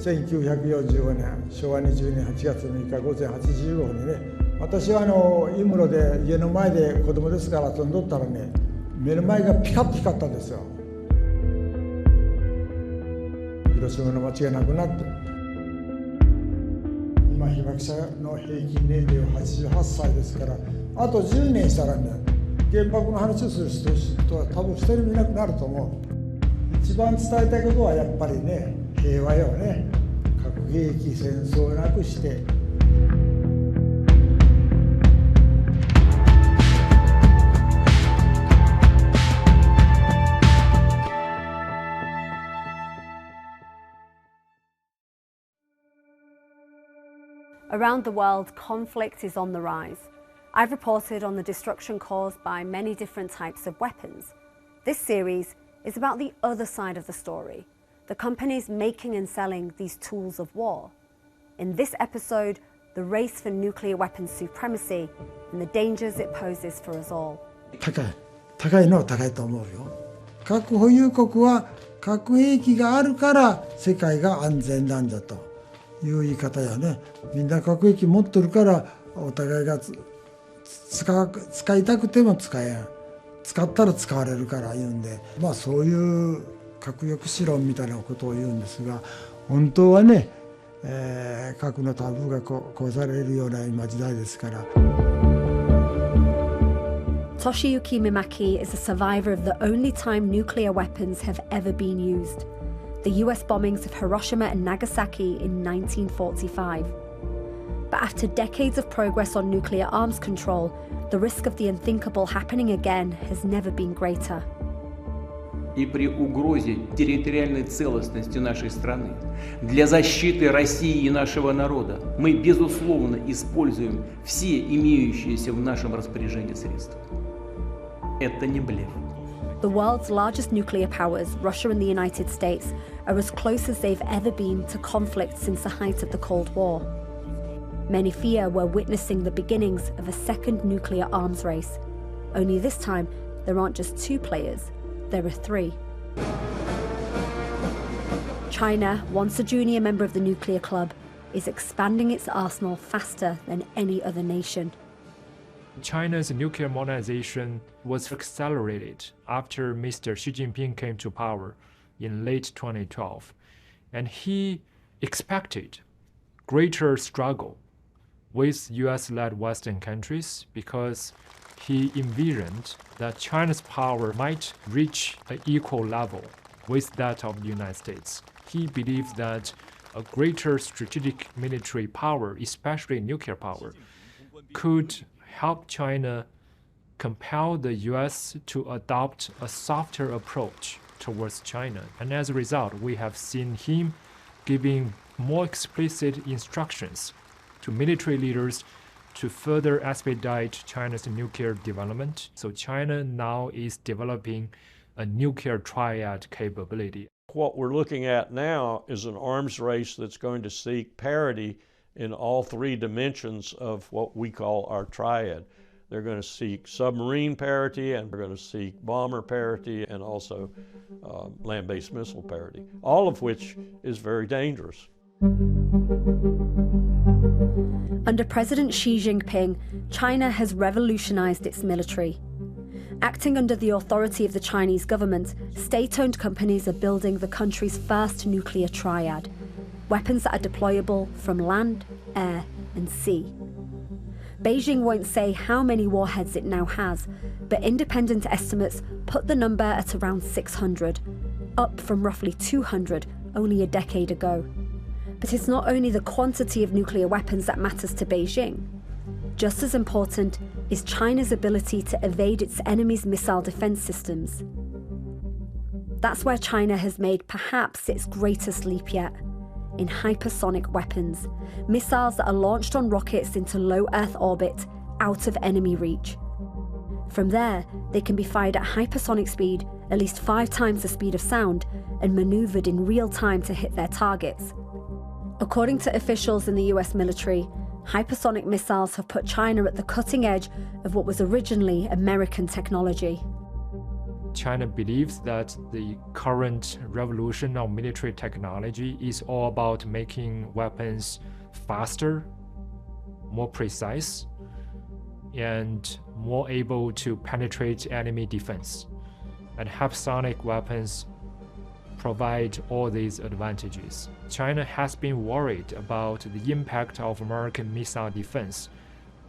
1945年昭和20年8月6日午前8時15分にね、私は井室で家の前で子供ですから遊んどったらね、目の前がピカッと光ったんですよ。広島の街がなくなって、今被爆者の平均年齢は88歳ですから、あと10年したらね、原爆の話をする人は多分一人もいなくなると思う。一番伝えたいことはやっぱりね、平和よね。核兵器戦争をなくして。Around the world, conflict is on the rise. I've reported on the destruction caused by many different types of weapons. This series is about the other side of the story, the companies making and selling these tools of war. In this episode, the race for nuclear weapons supremacy and the dangers it poses for us all. 高いのは高いと思うよ。核保有国は核兵器があるから世界が安全なんだという言い方やね。みんな核兵器持ってるからお互いが使いたくても使えん。使ったら使われるから言うんで、まあそういう核抑止論みたいなことを言うんですが、本当はね、核のタブーが壊されるような今時代ですから。Toshiyuki Mimaki is a survivor of the only time nuclear weapons have ever been used, the US bombings of Hiroshima and Nagasaki in 1945. But after decades of progress on nuclear arms control, the risk of the unthinkable happening again has never been greater. И при угрозе территориальной целостности нашей страны, для защиты России и нашего народа, мы, безусловно, используем все имеющиеся в нашем распоряжении средства. Это не блеф. The world's largest nuclear powers, Russia and the United States, are as close as they've ever been to conflict since the height of the Cold War. Many fear we're witnessing the beginnings of a second nuclear arms race. Only this time, there aren't just two players, there are three. China, once a junior member of the nuclear club, is expanding its arsenal faster than any other nation. China's nuclear modernization was accelerated after Mr. Xi Jinping came to power in late 2012, and he expected greater struggle with US-led Western countries because he envisioned that China's power might reach an equal level with that of the United States. He believed that a greater strategic military power, especially nuclear power, could help China compel the US to adopt a softer approach towards China. And as a result, we have seen him giving more explicit instructions to military leaders to further expedite China's nuclear development. So China now is developing a nuclear triad capability. What we're looking at now is an arms race that's going to seek parity in all three dimensions of what we call our triad. They're going to seek submarine parity, and they're going to seek bomber parity, and also land-based missile parity, all of which is very dangerous. Under President Xi Jinping, China has revolutionized its military. Acting under the authority of the Chinese government, state-owned companies are building the country's first nuclear triad, weapons that are deployable from land, air, and sea. Beijing won't say how many warheads it now has, but independent estimates put the number at around 600, up from roughly 200 only a decade ago. But it's not only the quantity of nuclear weapons that matters to Beijing. Just as important is China's ability to evade its enemy's missile defense systems. That's where China has made perhaps its greatest leap yet, in hypersonic weapons, missiles that are launched on rockets into low Earth orbit, out of enemy reach. From there, they can be fired at hypersonic speed, at least 5 times the speed of sound, and maneuvered in real time to hit their targets. According to officials in the US military, hypersonic missiles have put China at the cutting edge of what was originally American technology. China believes that the current revolution of military technology is all about making weapons faster, more precise, and more able to penetrate enemy defense. And hypersonic weapons provide all these advantages. China has been worried about the impact of American missile defense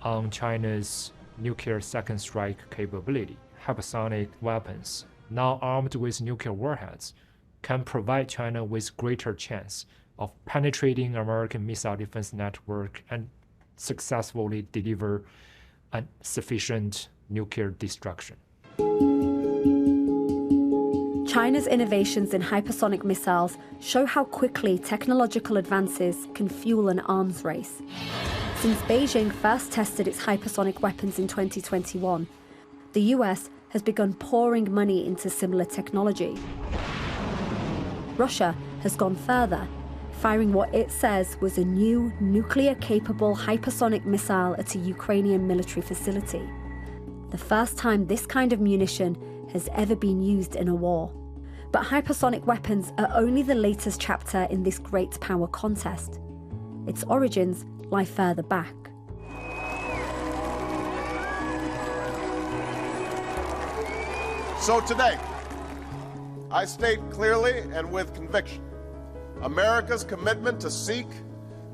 on China's nuclear second strike capability. Hypersonic weapons, now armed with nuclear warheads, can provide China with greater chance of penetrating American missile defense network and successfully deliver a sufficient nuclear destruction. China's innovations in hypersonic missiles show how quickly technological advances can fuel an arms race. Since Beijing first tested its hypersonic weapons in 2021, the US has begun pouring money into similar technology. Russia has gone further, firing what it says was a new nuclear-capable hypersonic missile at a Ukrainian military facility. The first time this kind of munition has ever been used in a war. But hypersonic weapons are only the latest chapter in this great power contest. Its origins lie further back. So today, I state clearly and with conviction America's commitment to seek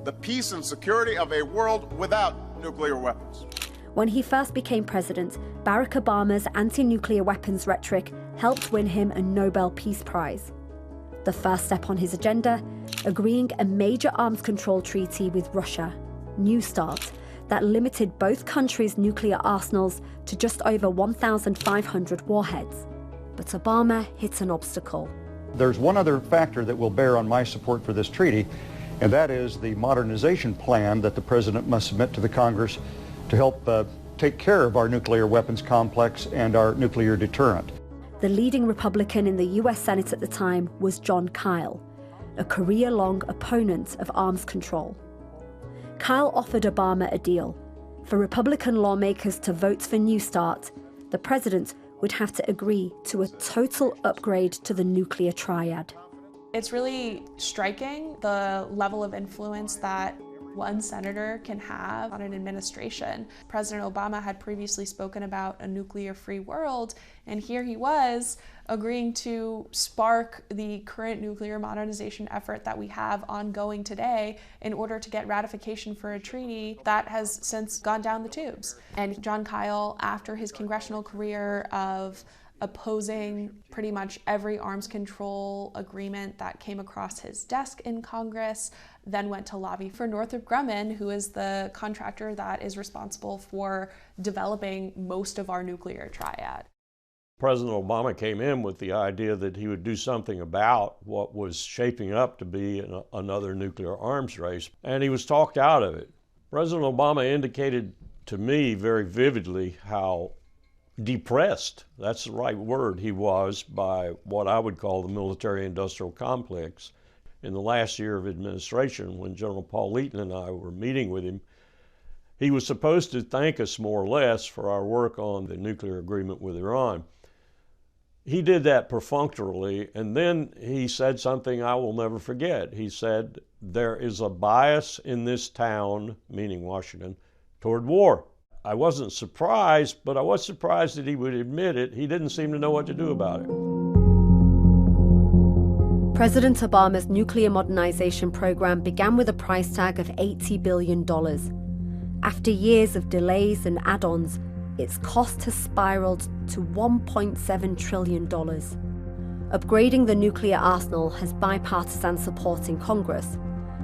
the peace and security of a world without nuclear weapons. When he first became president, Barack Obama's anti-nuclear weapons rhetoric helped win him a Nobel Peace Prize. The first step on his agenda, agreeing a major arms control treaty with Russia, New START, that limited both countries' nuclear arsenals to just over 1,500 warheads. But Obama hit an obstacle. There's one other factor that will bear on my support for this treaty, and that is the modernization plan that the President must submit to the Congress to help take care of our nuclear weapons complex and our nuclear deterrent. The leading Republican in the US Senate at the time was Jon Kyl, a career-long opponent of arms control. Kyl offered Obama a deal. For Republican lawmakers to vote for New START, the president would have to agree to a total upgrade to the nuclear triad. It's really striking the level of influence that one senator can have on an administration. President Obama had previously spoken about a nuclear-free world, and here he was agreeing to spark the current nuclear modernization effort that we have ongoing today in order to get ratification for a treaty that has since gone down the tubes. And Jon Kyl, after his congressional career of opposing pretty much every arms control agreement that came across his desk in Congress, then went to lobby for Northrop Grumman, who is the contractor that is responsible for developing most of our nuclear triad. President Obama came in with the idea that he would do something about what was shaping up to be another nuclear arms race, and he was talked out of it. President Obama indicated to me very vividly how depressed, that's the right word, he was by what I would call the military-industrial complex. In the last year of administration, when General Paul Eaton and I were meeting with him, he was supposed to thank us more or less for our work on the nuclear agreement with Iran. He did that perfunctorily, and then he said something I will never forget. He said, "There is a bias in this town," meaning Washington, "toward war." I wasn't surprised, but I was surprised that he would admit it. He didn't seem to know what to do about it. President Obama's nuclear modernization program began with a price tag of $80 billion. After years of delays and add-ons, its cost has spiraled to $1.7 trillion. Upgrading the nuclear arsenal has bipartisan support in Congress.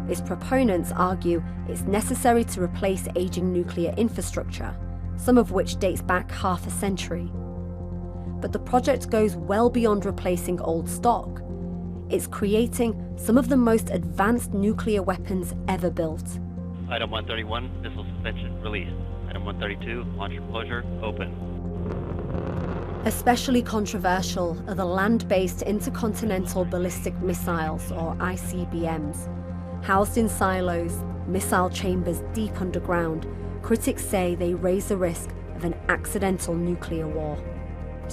Its proponents argue it's necessary to replace aging nuclear infrastructure, some of which dates back half a century. But the project goes well beyond replacing old stock. It's creating some of the most advanced nuclear weapons ever built. Item 131, missile suspension released. Item 132, launcher closure open. Especially controversial are the land-based intercontinental ballistic missiles, or ICBMs. Housed in silos, missile chambers deep underground, critics say they raise the risk of an accidental nuclear war.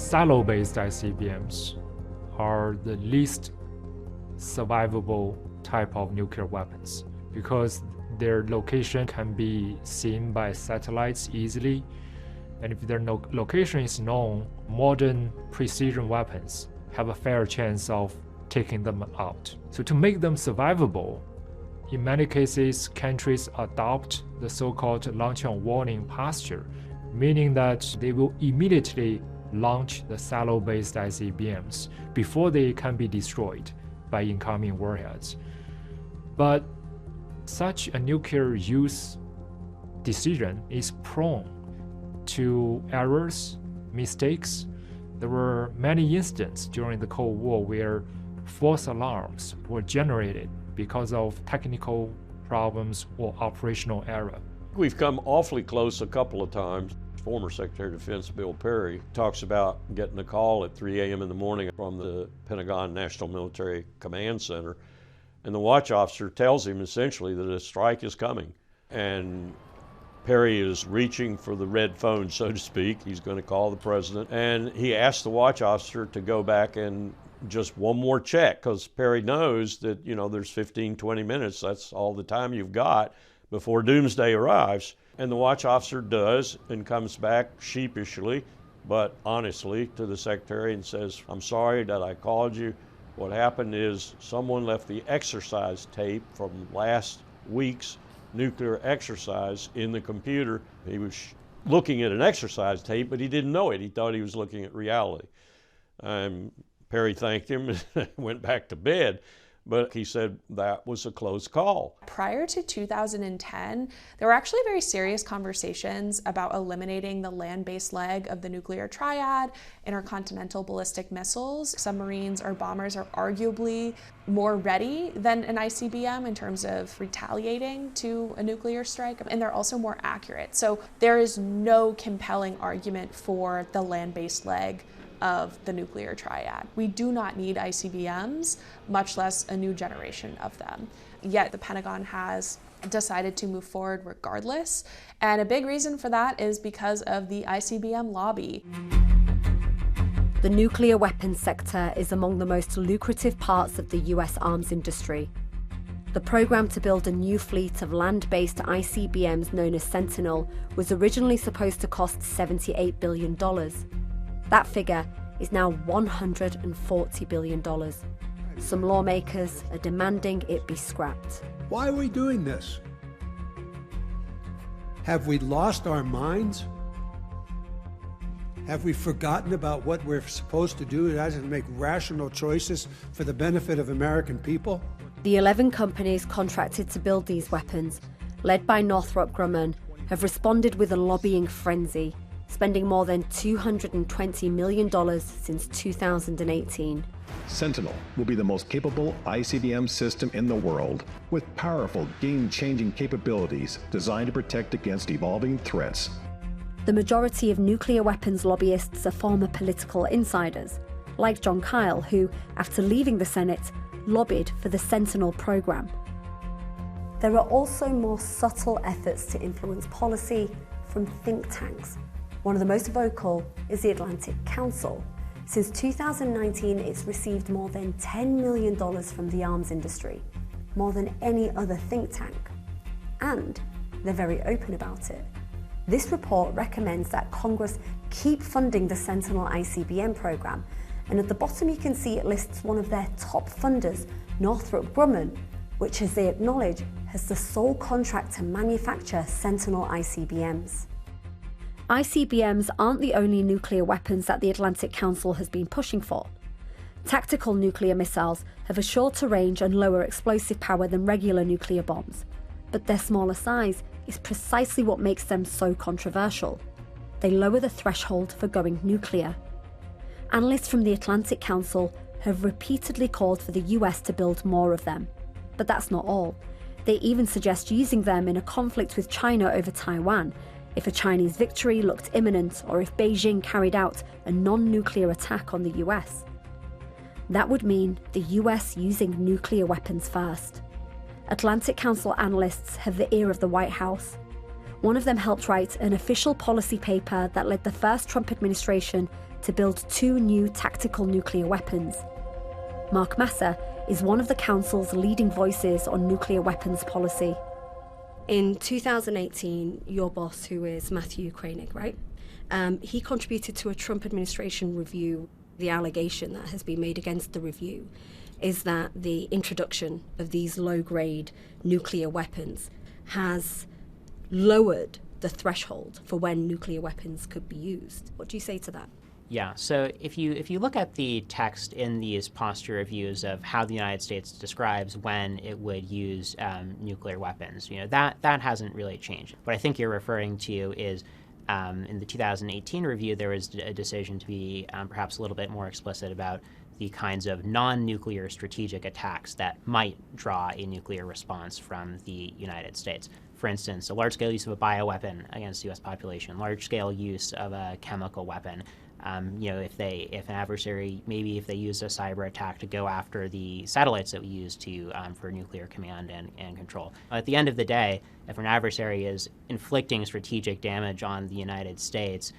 silo-based ICBMs are the least survivable type of nuclear weapons because their location can be seen by satellites easily, and if their location is known, modern precision weapons have a fair chance of taking them out. So to make them survivable, in many cases, countries adopt the so-called launch on warning posture, meaning that they will immediately launch the silo-based ICBMs before they can be destroyed by incoming warheads. But such a nuclear use decision is prone to errors, mistakes. There were many instances during the Cold War where false alarms were generated because of technical problems or operational error. We've come awfully close a couple of times. Former Secretary of Defense Bill Perry talks about getting a call at 3 a.m. in the morning from the Pentagon National Military Command Center, and the watch officer tells him essentially that a strike is coming. And Perry is reaching for the red phone, so to speak. He's going to call the president, and he asks the watch officer to go back and just one more check, because Perry knows that, you know, there's 15, 20 minutes, that's all the time you've got before doomsday arrives. And the watch officer does and comes back sheepishly, but honestly, to the secretary and says, "I'm sorry that I called you. What happened is someone left the exercise tape from last week's nuclear exercise in the computer." He was looking at an exercise tape, but he didn't know it. He thought he was looking at reality. Perry thanked him and went back to bed, but he said that was a close call. Prior to 2010, there were actually very serious conversations about eliminating the land-based leg of the nuclear triad, intercontinental ballistic missiles. Submarines or bombers are arguably more ready than an ICBM in terms of retaliating to a nuclear strike, and they're also more accurate. So there is no compelling argument for the land-based leg of the nuclear triad. We do not need ICBMs, much less a new generation of them. Yet the Pentagon has decided to move forward regardless, and a big reason for that is because of the ICBM lobby. The nuclear weapons sector is among the most lucrative parts of the US arms industry. The program to build a new fleet of land-based ICBMs known as Sentinel was originally supposed to cost $78 billion. That figure is now $140 billion. Some lawmakers are demanding it be scrapped. Why are we doing this? Have we lost our minds? Have we forgotten about what we're supposed to do as to make rational choices for the benefit of American people? The 11 companies contracted to build these weapons, led by Northrop Grumman, have responded with a lobbying frenzy, spending more than $220 million since 2018. Sentinel will be the most capable ICBM system in the world, with powerful, game-changing capabilities designed to protect against evolving threats. The majority of nuclear weapons lobbyists are former political insiders, like John Kyle, who, after leaving the Senate, lobbied for the Sentinel program. There are also more subtle efforts to influence policy from think tanks. One of the most vocal is the Atlantic Council. Since 2019, it's received more than $10 million from the arms industry, more than any other think tank. And they're very open about it. This report recommends that Congress keep funding the Sentinel ICBM program, and at the bottom you can see it lists one of their top funders, Northrop Grumman, which, as they acknowledge, has the sole contract to manufacture Sentinel ICBMs. ICBMs aren't the only nuclear weapons that the Atlantic Council has been pushing for. Tactical nuclear missiles have a shorter range and lower explosive power than regular nuclear bombs, but their smaller size is precisely what makes them so controversial. They lower the threshold for going nuclear. Analysts from the Atlantic Council have repeatedly called for the US to build more of them. But that's not all. They even suggest using them in a conflict with China over Taiwan, if a Chinese victory looked imminent or if Beijing carried out a non-nuclear attack on the US. That would mean the US using nuclear weapons first. Atlantic Council analysts have the ear of the White House. One of them helped write an official policy paper that led the first Trump administration to build 2 new tactical nuclear weapons. Mark Masser is one of the Council's leading voices on nuclear weapons policy. In 2018, your boss, who is Matthew Koenig, right? He contributed to a Trump administration review. The allegation that has been made against the review is that the introduction of these low-grade nuclear weapons has lowered the threshold for when nuclear weapons could be used. What do you say to that? Yeah, so if you look at the text in these posture reviews of how the United States describes when it would use nuclear weapons, that hasn't really changed. What I think you're referring to is in the 2018 review, there was a decision to be perhaps a little bit more explicit about the kinds of non-nuclear strategic attacks that might draw a nuclear response from the United States. For instance, a large-scale use of a bioweapon against the U.S. population, large-scale use of a chemical weapon. If an adversary, maybe if they use a cyber attack to go after the satellites that we use for nuclear command and control. At the end of the day, if an adversary is inflicting strategic damage on the United States,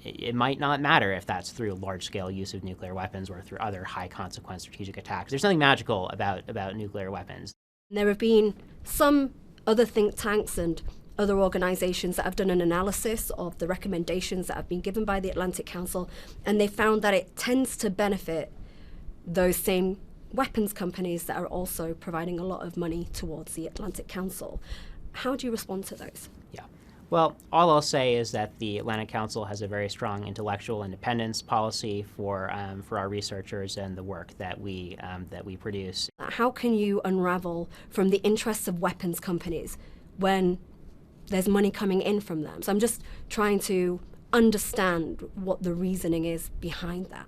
it might not matter if that's through large-scale use of nuclear weapons or through other high-consequence strategic attacks. There's nothing magical about nuclear weapons. There have been some other think tanks and other organizations that have done an analysis of the recommendations that have been given by the Atlantic Council, and they found that it tends to benefit those same weapons companies that are also providing a lot of money towards the Atlantic Council. How do you respond to those? Yeah. Well, all I'll say is that the Atlantic Council has a very strong intellectual independence policy for our researchers and the work that we produce. How can you unravel from the interests of weapons companies when there's money coming in from them? So I'm just trying to understand what the reasoning is behind that.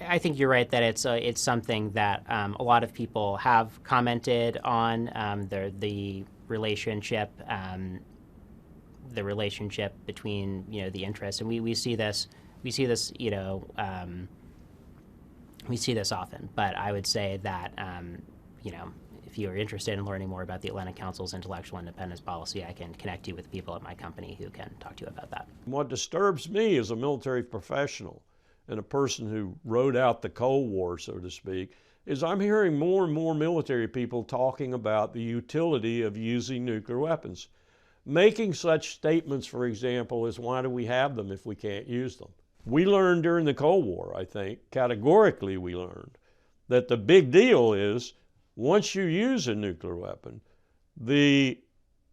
I think you're right that it's something that a lot of people have commented on, the relationship between the interests, and we see this often. But I would say that if you're interested in learning more about the Atlantic Council's intellectual independence policy, I can connect you with people at my company who can talk to you about that. What disturbs me as a military professional and a person who rode out the Cold War, so to speak, is I'm hearing more and more military people talking about the utility of using nuclear weapons. Making such statements, for example, as why do we have them if we can't use them? We learned during the Cold War, I think, categorically we learned, that the big deal is once you use a nuclear weapon, the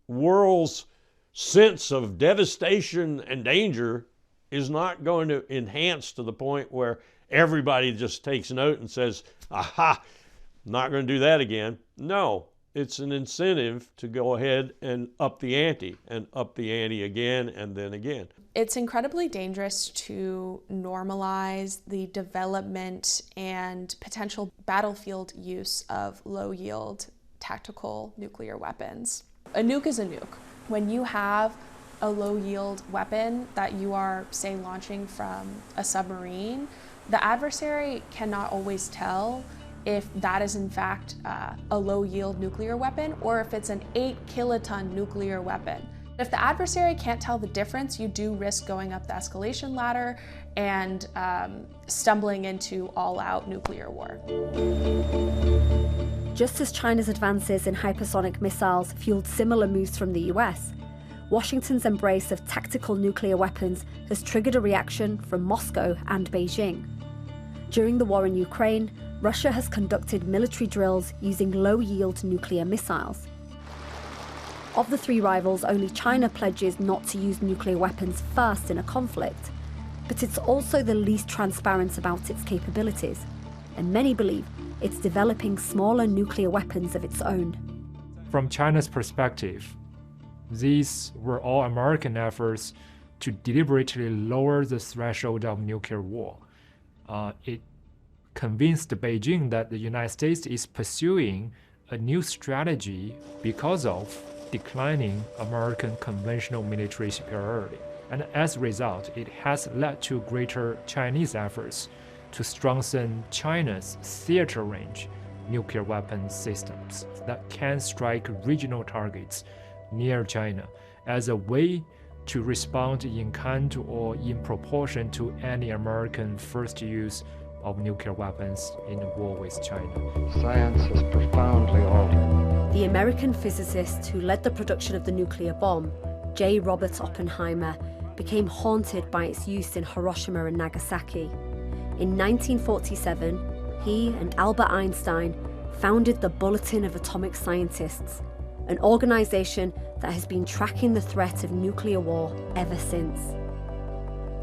world's sense of devastation and danger is not going to enhance to the point where everybody just takes note and says, aha, not going to do that again. No, it's an incentive to go ahead and up the ante again and then again. It's incredibly dangerous to normalize the development and potential battlefield use of low-yield tactical nuclear weapons. A nuke is a nuke. When you have a low-yield weapon that you are, say, launching from a submarine, the adversary cannot always tell if that is in fact a low-yield nuclear weapon or if it's an 8-kiloton nuclear weapon. If the adversary can't tell the difference, you do risk going up the escalation ladder and stumbling into all-out nuclear war. Just as China's advances in hypersonic missiles fueled similar moves from the US, Washington's embrace of tactical nuclear weapons has triggered a reaction from Moscow and Beijing. During the war in Ukraine, Russia has conducted military drills using low-yield nuclear missiles. Of the 3 rivals, only China pledges not to use nuclear weapons first in a conflict, but it's also the least transparent about its capabilities, and many believe it's developing smaller nuclear weapons of its own. From China's perspective, these were all American efforts to deliberately lower the threshold of nuclear war. It convinced Beijing that the United States is pursuing a new strategy because of declining American conventional military superiority. And as a result, it has led to greater Chinese efforts to strengthen China's theater range nuclear weapon systems that can strike regional targets near China as a way to respond in kind or in proportion to any American first use of nuclear weapons in the war with China. Science is profoundly altered. The American physicist who led the production of the nuclear bomb, J. Robert Oppenheimer, became haunted by its use in Hiroshima and Nagasaki. In 1947, he and Albert Einstein founded the Bulletin of Atomic Scientists, an organization that has been tracking the threat of nuclear war ever since.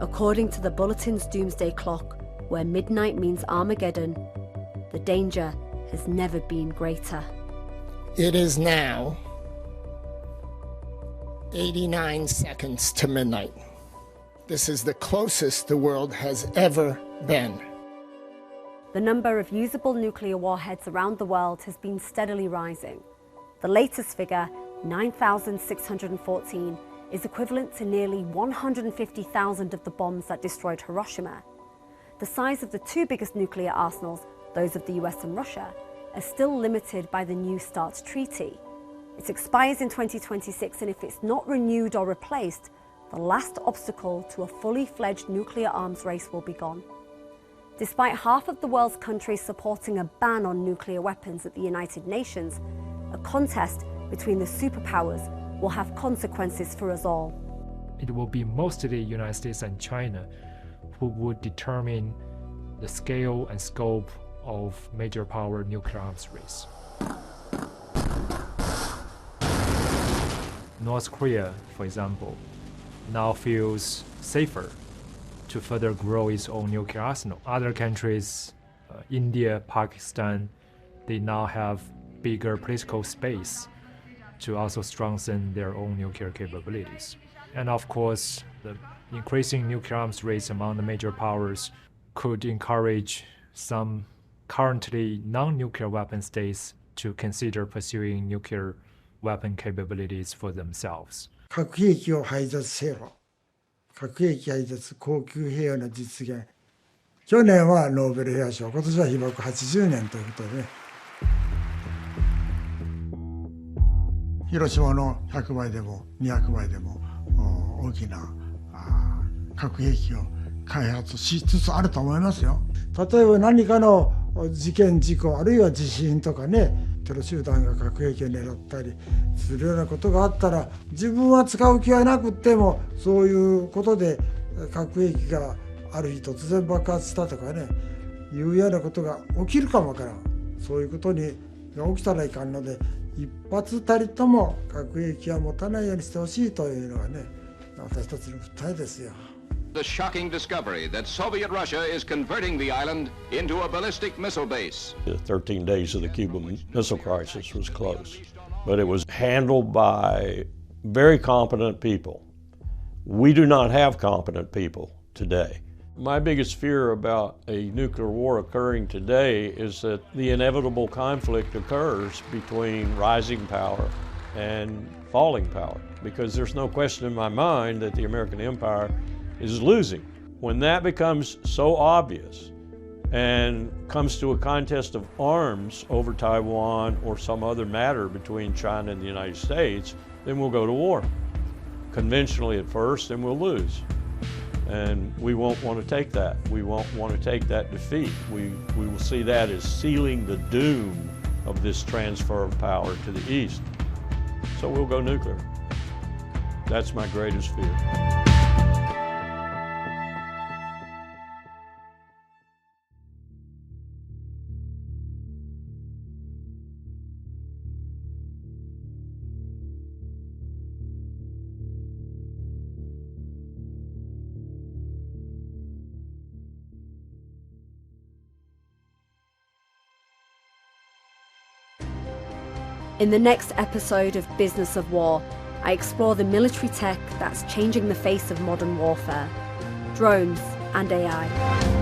According to the Bulletin's doomsday clock, where midnight means Armageddon, the danger has never been greater. It is now 89 seconds to midnight. This is the closest the world has ever been. The number of usable nuclear warheads around the world has been steadily rising. The latest figure, 9,614, is equivalent to nearly 150,000 of the bombs that destroyed Hiroshima. The size of the two biggest nuclear arsenals, those of the US and Russia, are still limited by the New START treaty. It expires in 2026, and if it's not renewed or replaced, the last obstacle to a fully fledged nuclear arms race will be gone. Despite half of the world's countries supporting a ban on nuclear weapons at the United Nations, a contest between the superpowers will have consequences for us all. It will be mostly the United States and China who would determine the scale and scope of major power nuclear arms race. North Korea, for example, now feels safer to further grow its own nuclear arsenal. Other countries, India, Pakistan, they now have bigger political space to also strengthen their own nuclear capabilities. And of course, the increasing nuclear arms race among the major powers could encourage some currently non-nuclear weapon states to consider pursuing nuclear weapon capabilities for themselves. 核兵器を廃絶せよ。核兵器廃絶、恒久平和の実現。去年はノーベル平和賞、今年は被爆80年ということでね。広島の100倍でも200倍でも大きな核兵器を開発しつつあると思いますよ。例えば何かの事件事故あるいは地震とかね、テロ集団が核兵器を狙ったりするようなことがあったら、自分は使う気はなくってもそういうことで核兵器がある日突然爆発したとかねいうようなことが起きるかもわからん。そういうことが起きたらいかんので、一発たりとも核兵器は持たないようにしてほしいというのがね、私たちの訴えですよ。The shocking discovery that Soviet Russia is converting the island into a ballistic missile base. The 13 days of the Cuban Missile Crisis was close, but it was handled by very competent people. We do not have competent people today. My biggest fear about a nuclear war occurring today is that the inevitable conflict occurs between rising power and falling power, because there's no question in my mind that the American empire is losing. When that becomes so obvious and comes to a contest of arms over Taiwan or some other matter between China and the United States, then we'll go to war. Conventionally at first, and we'll lose. And we won't want to take that. We won't want to take that defeat. We will see that as sealing the doom of this transfer of power to the East. So we'll go nuclear. That's my greatest fear. In the next episode of Business of War, I explore the military tech that's changing the face of modern warfare, drones and AI.